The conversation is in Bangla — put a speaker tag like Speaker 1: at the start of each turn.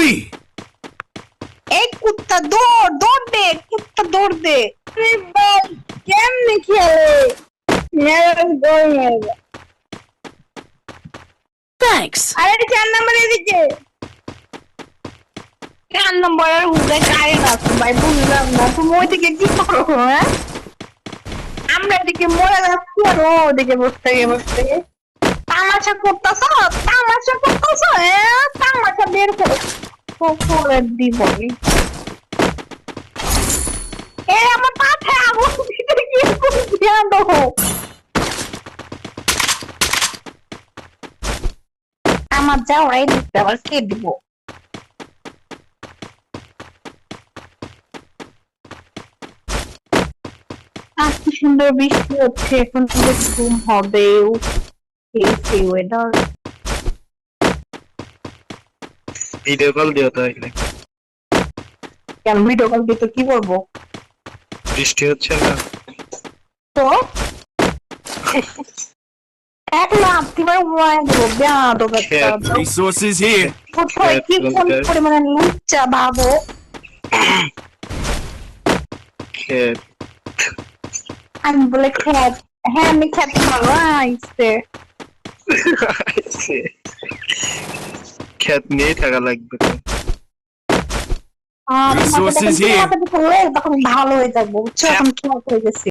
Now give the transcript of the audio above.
Speaker 1: me!
Speaker 2: এই কুত্তা দৌড় দৌড় দে কুত্তা দৌড় দে কেমনে খেলে মেরাজ গোল মেরে
Speaker 1: Thanks.
Speaker 2: আরে 4 নম্বর এদিকে 4 নম্বরের হুদে গায়ে না ভাই বুঝলাম না তুমি ওইদিকে কি করো হ্যাঁ আমরা এদিকে মরে যাচ্ছি আর ও ওদিকে বসতে তামাশা করতেছ হ্যাঁ তামাশা বের করো করে দিব এই আমার পাশে আগুন দিতে কি ধ্যান দাও আমার যাওয়াই দিতে আবার কে দিব কি সুন্দর বৃষ্টি হচ্ছে এখন ঘুম হবে এই ওয়েদার
Speaker 3: ভিডিও কল দিও তো এখানে
Speaker 2: কেন ভিডিও কল দিয়ে তো কি করবো
Speaker 3: বৃষ্টি হচ্ছে না
Speaker 2: তো এক লাখ তিবার ওয়াই দেবো বেয়াদব একটা
Speaker 1: Resources here.
Speaker 2: কোথায় কি কোন পরিমাণে লুচ্চা ভাবো
Speaker 3: খেত
Speaker 2: আমি বলে খেত হ্যাঁ আমি খেতে ভালো আইসে
Speaker 3: খেত নিয়েই থাকা লাগবে তো
Speaker 1: Resources here.
Speaker 2: তখন ভালো হয়ে যাবো বুঝছো এখন খেয়াল হয়ে গেছে